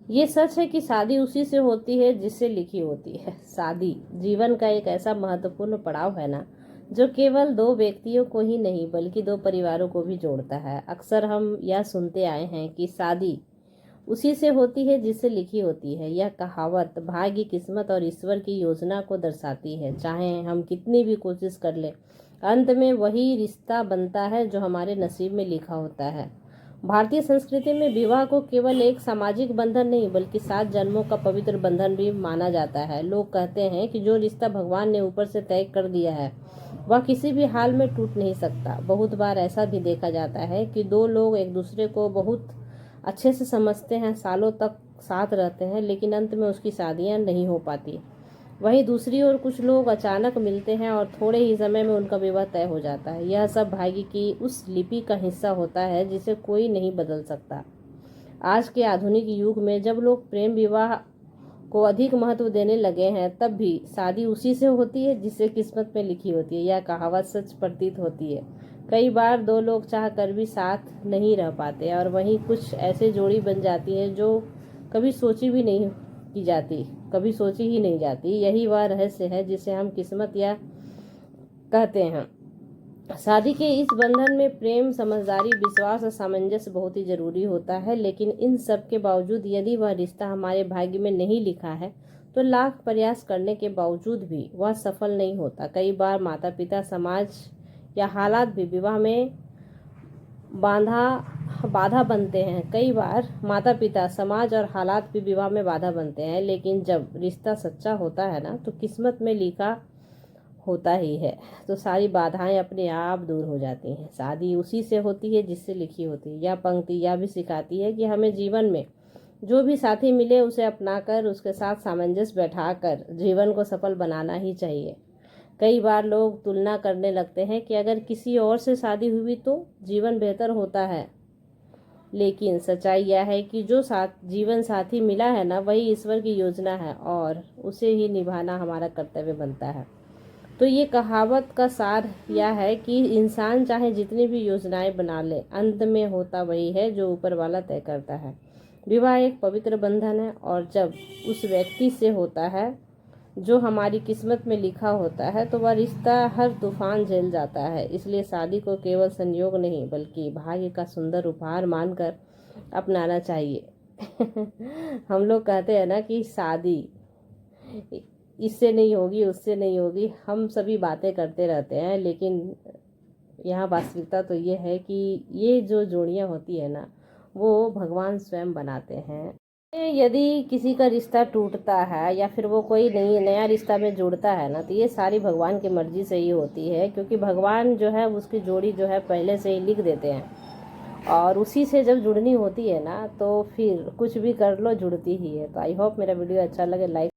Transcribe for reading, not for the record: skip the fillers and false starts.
ये सच है कि शादी उसी से होती है जिससे लिखी होती है। शादी जीवन का एक ऐसा महत्वपूर्ण पड़ाव है ना, जो केवल दो व्यक्तियों को ही नहीं बल्कि दो परिवारों को भी जोड़ता है। अक्सर हम यह सुनते आए हैं कि शादी उसी से होती है जिससे लिखी होती है। यह कहावत भाग्य, किस्मत और ईश्वर की योजना को दर्शाती है। चाहे हम कितनी भी कोशिश कर लें, अंत में वही रिश्ता बनता है जो हमारे नसीब में लिखा होता है। भारतीय संस्कृति में विवाह को केवल एक सामाजिक बंधन नहीं बल्कि 7 जन्मों का पवित्र बंधन भी माना जाता है। लोग कहते हैं कि जो रिश्ता भगवान ने ऊपर से तय कर दिया है वह किसी भी हाल में टूट नहीं सकता। बहुत बार ऐसा भी देखा जाता है कि दो लोग एक दूसरे को बहुत अच्छे से समझते हैं, सालों तक साथ रहते हैं, लेकिन अंत में उसकी शादियां नहीं हो पाती। वहीं दूसरी ओर कुछ लोग अचानक मिलते हैं और थोड़े ही समय में उनका विवाह तय हो जाता है। यह सब भाग्य की उस लिपि का हिस्सा होता है जिसे कोई नहीं बदल सकता। आज के आधुनिक युग में जब लोग प्रेम विवाह को अधिक महत्व देने लगे हैं, तब भी शादी उसी से होती है जिससे किस्मत में लिखी होती है। यह कहावत सच प्रतीत होती है। कई बार दो लोग चाह कर भी साथ नहीं रह पाते और वहीं कुछ ऐसे जोड़ी बन जाती है जो कभी सोची भी नहीं की जाती, कभी सोची ही नहीं जाती। यही वह रहस्य है जिसे हम किस्मत या कहते हैं। शादी के इस बंधन में प्रेम, समझदारी, विश्वास और सामंजस्य बहुत ही जरूरी होता है। लेकिन इन सब के बावजूद यदि वह रिश्ता हमारे भाग्य में नहीं लिखा है तो लाख प्रयास करने के बावजूद भी वह सफल नहीं होता। कई बार माता पिता, समाज या हालात भी विवाह में बाधा बनते हैं। कई बार माता पिता, समाज और हालात भी विवाह में बाधा बनते हैं, लेकिन जब रिश्ता सच्चा होता है ना, तो किस्मत में लिखा होता ही है तो सारी बाधाएं अपने आप दूर हो जाती हैं। शादी उसी से होती है जिससे लिखी होती है। यह पंक्ति यह भी सिखाती है कि हमें जीवन में जो भी साथी मिले उसे अपनाकर उसके साथ सामंजस्य बैठाकर जीवन को सफल बनाना ही चाहिए। कई बार लोग तुलना करने लगते हैं कि अगर किसी और से शादी हुई तो जीवन बेहतर होता है, लेकिन सच्चाई यह है कि जो जीवन साथी मिला है ना, वही ईश्वर की योजना है और उसे ही निभाना हमारा कर्तव्य बनता है। तो ये कहावत का सार यह है कि इंसान चाहे जितनी भी योजनाएं बना ले, अंत में होता वही है जो ऊपर वाला तय करता है। विवाह एक पवित्र बंधन है और जब उस व्यक्ति से होता है जो हमारी किस्मत में लिखा होता है तो वह रिश्ता हर तूफान झेल जाता है। इसलिए शादी को केवल संयोग नहीं बल्कि भाग्य का सुंदर उपहार मानकर अपनाना चाहिए। हम लोग कहते हैं ना कि शादी इससे नहीं होगी, उससे नहीं होगी, हम सभी बातें करते रहते हैं, लेकिन यहाँ वास्तविकता तो ये है कि ये जो जोड़ियाँ होती है ना, वो भगवान स्वयं बनाते हैं। यदि किसी का रिश्ता टूटता है या फिर वो कोई नया रिश्ता में जुड़ता है ना, तो ये सारी भगवान की मर्जी से ही होती है, क्योंकि भगवान जो है उसकी जोड़ी जो है पहले से ही लिख देते हैं और उसी से जब जुड़नी होती है ना, तो फिर कुछ भी कर लो जुड़ती ही है। तो आई होप मेरा वीडियो अच्छा लगे, लाइक